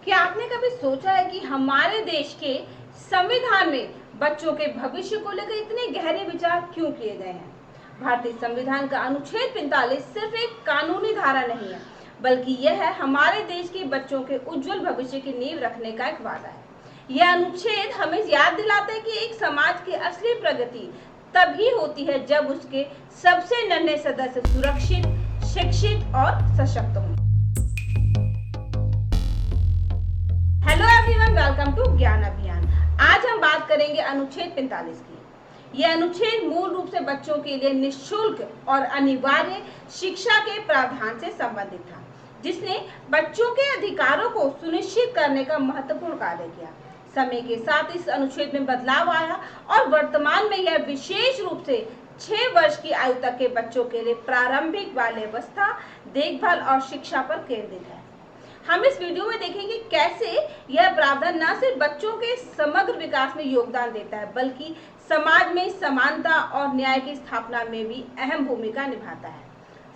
क्या आपने कभी सोचा है कि हमारे देश के संविधान में बच्चों के भविष्य को लेकर इतने गहरे विचार क्यों किए गए हैं? भारतीय संविधान का अनुच्छेद 45 सिर्फ एक कानूनी धारा नहीं है, बल्कि यह है हमारे देश के बच्चों के उज्जवल भविष्य की नींव रखने का एक वादा है। यह अनुच्छेद हमें याद दिलाता है कि एक समाज की असली प्रगति तभी होती है जब उसके सबसे नन्हे सदस्य सुरक्षित, शिक्षित और सशक्त हों। हेलो एवरीवन, वेलकम टू ज्ञान अभियान। आज हम बात करेंगे अनुच्छेद 45 की। यह अनुच्छेद मूल रूप से बच्चों के लिए निःशुल्क और अनिवार्य शिक्षा के प्रावधान से संबंधित था, जिसने बच्चों के अधिकारों को सुनिश्चित करने का महत्वपूर्ण कार्य किया। समय के साथ इस अनुच्छेद में बदलाव आया और वर्तमान में यह विशेष रूप से 6 वर्ष की आयु तक के बच्चों के लिए प्रारंभिक बाल्यावस्था, देखभाल और शिक्षा पर केंद्रित है। हम इस वीडियो में देखेंगे कैसे यह प्रावधान न सिर्फ बच्चों के समग्र विकास में योगदान देता है, बल्कि समाज में समानता और न्याय की स्थापना में भी अहम भूमिका निभाता है।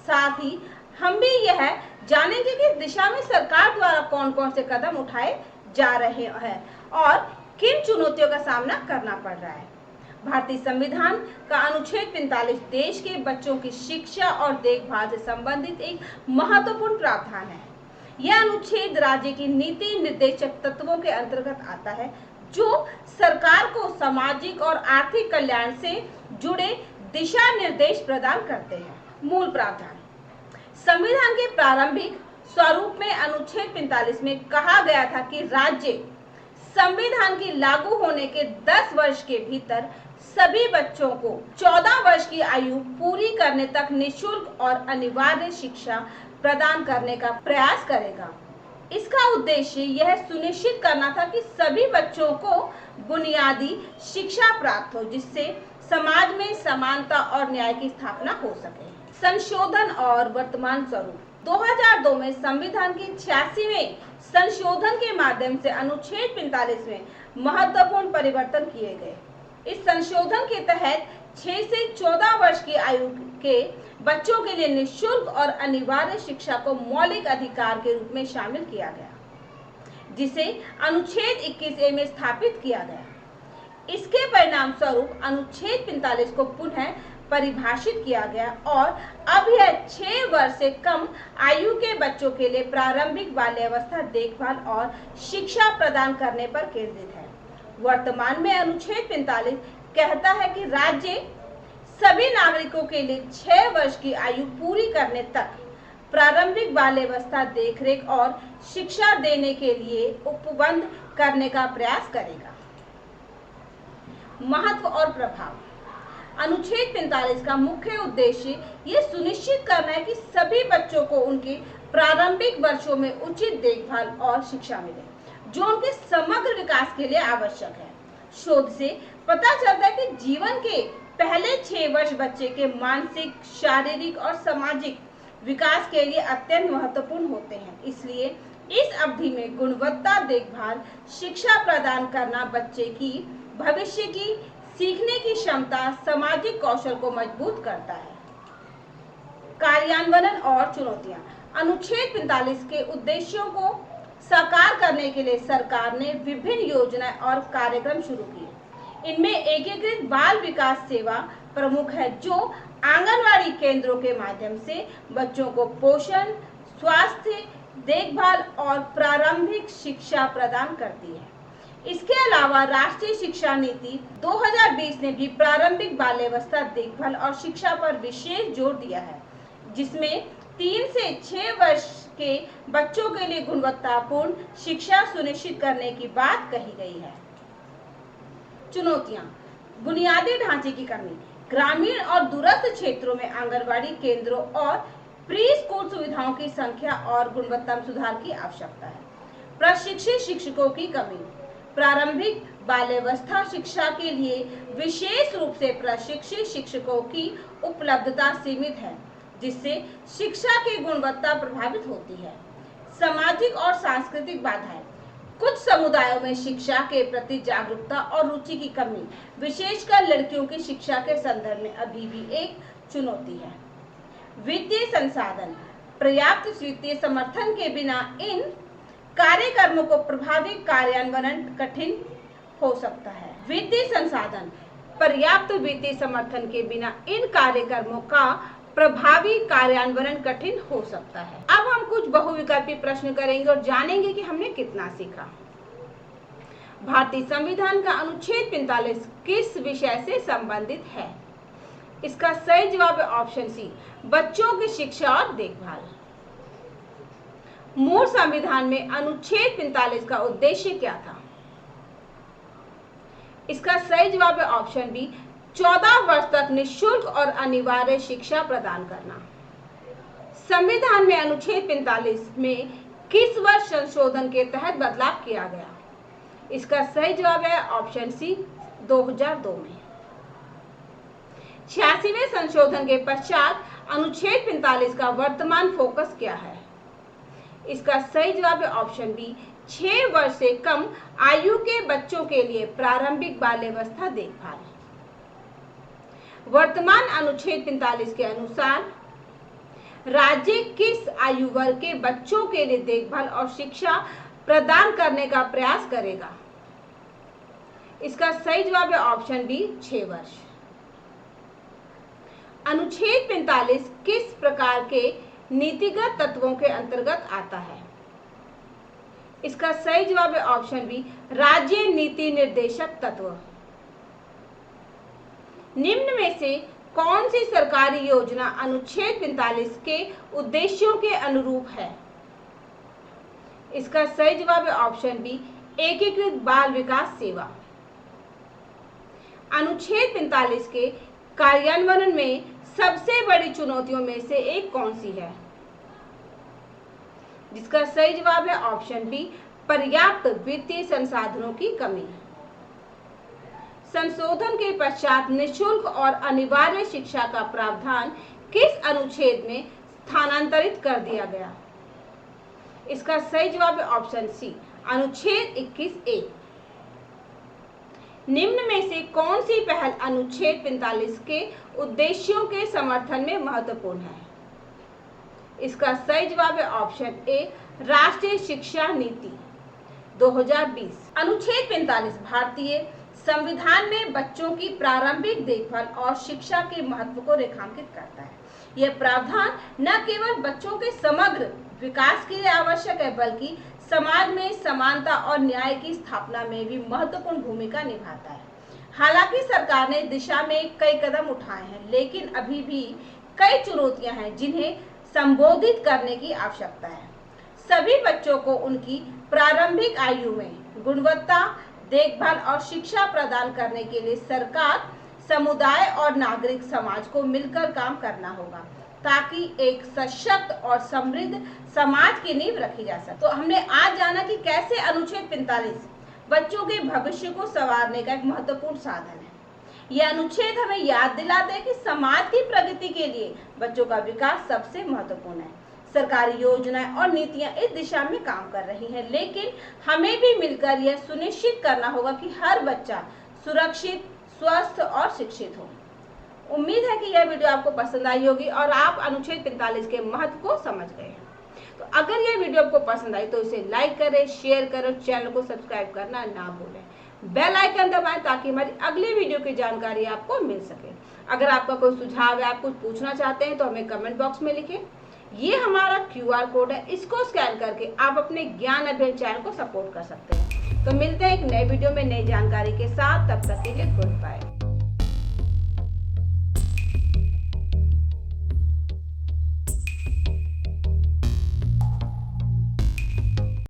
साथ ही हम भी यह जानेंगे कि इस दिशा में सरकार द्वारा कौन कौन से कदम उठाए जा रहे हैं और किन चुनौतियों का सामना करना पड़ रहा है। भारतीय संविधान का अनुच्छेद 45 देश के बच्चों की शिक्षा और देखभाल से संबंधित एक महत्वपूर्ण प्रावधान है। यह अनुच्छेद राज्य की नीति निर्देशक तत्वों के अंतर्गत आता है, जो सरकार को सामाजिक और आर्थिक कल्याण से जुड़े दिशा निर्देश प्रदान करते हैं। मूल प्रावधान। संविधान के प्रारंभिक स्वरूप में अनुच्छेद 45 में कहा गया था कि राज्य संविधान के लागू होने के 10 वर्ष के भीतर सभी बच्चों को 14 वर्ष की आयु पूरी करने तक निःशुल्क और अनिवार्य शिक्षा प्रदान करने का प्रयास करेगा। इसका उद्देश्य यह सुनिश्चित करना था कि सभी बच्चों को बुनियादी शिक्षा प्राप्त हो, जिससे समाज में समानता और न्याय की स्थापना हो सके। संशोधन और वर्तमान स्वरूप। 2002 में संविधान के 86वें संशोधन के माध्यम से अनुच्छेद 45 में महत्वपूर्ण परिवर्तन किए गए। इस संशोधन के तहत 6 से 14 वर्ष की आयु के बच्चों के लिए निःशुल्क और अनिवार्य शिक्षा को मौलिक अधिकार के रूप में शामिल किया गया, जिसे अनुच्छेद 21A में स्थापित किया गया। इसके परिणाम स्वरूप अनुच्छेद 45 को पुनः परिभाषित किया गया और अब यह 6 वर्ष से कम आयु के बच्चों के लिए प्रारंभिक बाल्यावस्था, देखभाल और शिक्षा प्रदान करने पर केंद्रित है। वर्तमान में अनुच्छेद 45 कहता है कि राज्य सभी नागरिकों के लिए 6 वर्ष की आयु पूरी करने तक प्रारंभिक बाल्यावस्था, देखरेख और शिक्षा देने के लिए उपबंध करने का प्रयास करेगा। महत्व और प्रभाव। अनुच्छेद 45 का मुख्य उद्देश्य ये सुनिश्चित करना है कि सभी बच्चों को उनके प्रारंभिक वर्षों में उचित देखभाल और शिक्षा मिले, जो उनके समग्र विकास के लिए आवश्यक है। शोध से पता चलता है कि जीवन के पहले 6 वर्ष बच्चे के मानसिक, शारीरिक और सामाजिक विकास के लिए अत्यंत महत्वपूर्ण होते हैं। इसलिए इस अवधि में गुणवत्ता देखभाल, शिक्षा प्रदान करना बच्चे की भविष्य की सीखने की क्षमता, सामाजिक कौशल को मजबूत करता है। कार्यान्वयन और चुनौतियां। अनुच्छेद 45 के उद्देश्यों को साकार करने के लिए सरकार ने विभिन्न योजनाएं और कार्यक्रम शुरू किए। इनमें एकीकृत बाल विकास सेवा प्रमुख है, जो आंगनवाड़ी केंद्रों के माध्यम से बच्चों को पोषण, स्वास्थ्य, देखभाल और प्रारंभिक शिक्षा प्रदान करती है। इसके अलावा राष्ट्रीय शिक्षा नीति 2020 ने भी प्रारंभिक बाल्यावस्था, देखभाल और शिक्षा पर विशेष जोर दिया है, जिसमें 3 से 6 वर्ष के बच्चों के लिए गुणवत्तापूर्ण शिक्षा सुनिश्चित करने की बात कही गई है। चुनौतियां। बुनियादी ढांचे की कमी। ग्रामीण और दूरस्थ क्षेत्रों में आंगनवाड़ी केंद्रों और प्री स्कूल सुविधाओं की संख्या और गुणवत्ता में सुधार की आवश्यकता है। प्रशिक्षित शिक्षकों की कमी। प्रारंभिक बाल्यावस्था शिक्षा के लिए विशेष रूप से प्रशिक्षित शिक्षकों की उपलब्धता सीमित है, जिससे शिक्षा की गुणवत्ता प्रभावित होती है। सामाजिक और सांस्कृतिक बाधाएं। कुछ समुदायों में शिक्षा के प्रति जागरूकता और रुचि की कमी, विशेषकर लड़कियों की शिक्षा के संदर्भ में अभी भी एक चुनौती है। वित्तीय संसाधन। पर्याप्त वित्तीय समर्थन के बिना इन कार्यक्रमों को प्रभावी कार्यान्वयन कठिन हो सकता है। वित्तीय संसाधन, पर्याप्त वित्तीय समर्थन के बिना इन कार्यक्रमों का प्रभावी कार्यान्वयन कठिन हो सकता है। अब हम कुछ बहुविकल्पी प्रश्न करेंगे और जानेंगे कि हमने कितना सीखा। भारतीय संविधान का अनुच्छेद 45 किस विषय से संबंधित है? इसका सही जवाब है ऑप्शन सी, बच्चों की शिक्षा और देखभाल। मूल संविधान में अनुच्छेद 45 का उद्देश्य क्या था? इसका सही जवाब है ऑप्शन बी, 14 वर्ष तक निःशुल्क और अनिवार्य शिक्षा प्रदान करना। संविधान में अनुच्छेद 45 में किस वर्ष संशोधन के तहत बदलाव किया गया? इसका सही जवाब है ऑप्शन सी, 2002 में। 86वें संशोधन के पश्चात अनुच्छेद 45 का वर्तमान फोकस क्या है? इसका सही जवाब है ऑप्शन बी, 6 वर्ष से कम आयु के बच्चों के लिए प्रारंभिक बाल्यावस्था देखभाल। वर्तमान अनुच्छेद 45 के अनुसार राज्य किस आयु वर्ग के बच्चों के लिए देखभाल और शिक्षा प्रदान करने का प्रयास करेगा? इसका सही जवाब है ऑप्शन बी, 6 वर्ष। अनुच्छेद 45 किस प्रकार के नीतिगत तत्वों के अंतर्गत आता है? इसका सही जवाब है ऑप्शन बी, राज्य नीति निर्देशक तत्व। निम्न में से कौन सी सरकारी योजना अनुच्छेद 45 के उद्देश्यों के अनुरूप है? इसका सही जवाब है ऑप्शन बी, एकीकृत बाल विकास सेवा। अनुच्छेद 45 के कार्यान्वयन में सबसे बड़ी चुनौतियों में से एक कौन सी है? जिसका सही जवाब है ऑप्शन बी, पर्याप्त वित्तीय संसाधनों की कमी। संशोधन के पश्चात निःशुल्क और अनिवार्य शिक्षा का प्रावधान किस अनुच्छेद में स्थानांतरित कर दिया गया? इसका सही जवाब है ऑप्शन सी, अनुच्छेद 21A। निम्न में से कौन सी पहल अनुच्छेद 45 के उद्देश्यों के समर्थन में महत्वपूर्ण है? इसका सही जवाब है ऑप्शन ए, राष्ट्रीय शिक्षा नीति 2020। अनुच्छेद 45 भारतीय संविधान में बच्चों की प्रारंभिक देखभाल और शिक्षा के महत्व को रेखांकित करता है। यह प्रावधान न केवल बच्चों के समग्र विकास के लिए आवश्यक है, बल्कि समाज में समानता और न्याय की स्थापना में भी महत्वपूर्ण भूमिका निभाता है। हालांकि सरकार ने दिशा में कई कदम उठाए हैं, लेकिन अभी भी कई चुनौतियां हैं जिन्हें संबोधित करने की आवश्यकता है। सभी बच्चों को उनकी प्रारंभिक आयु में गुणवत्ता, देखभाल और शिक्षा प्रदान करने के लिए सरकार, समुदाय और नागरिक समाज को मिलकर काम करना होगा, ताकि एक सशक्त और समृद्ध समाज की नींव रखी जा सके। तो हमने आज जाना कि कैसे अनुच्छेद 45 बच्चों के भविष्य को संवारने का एक महत्वपूर्ण साधन है। यह अनुच्छेद हमें याद दिलाता है कि समाज की प्रगति के लिए बच्चों का विकास सबसे महत्वपूर्ण है। सरकारी योजनाएं और नीतियां इस दिशा में काम कर रही हैं, लेकिन हमें भी मिलकर यह सुनिश्चित करना होगा कि हर बच्चा सुरक्षित, स्वस्थ और शिक्षित हो। उम्मीद है कि यह वीडियो आपको पसंद आई होगी और आप अनुच्छेद 45 के महत्व को समझ गए हैं। तो अगर यह वीडियो आपको पसंद आई तो इसे लाइक करें, शेयर करें, चैनल को सब्सक्राइब करना ना भूलें। बेल आइकन दबाएं ताकि हमारी अगली वीडियो की जानकारी आपको मिल सके। अगर आपका कोई सुझाव है, आप कुछ पूछना चाहते हैं तो हमें कमेंट बॉक्स में लिखें। ये हमारा QR कोड है, इसको स्कैन करके आप अपने ज्ञान अभियान चैनल को सपोर्ट कर सकते हैं। तो मिलते हैं एक नए वीडियो में नई जानकारी के साथ, तब तक के लिए गुड बाय।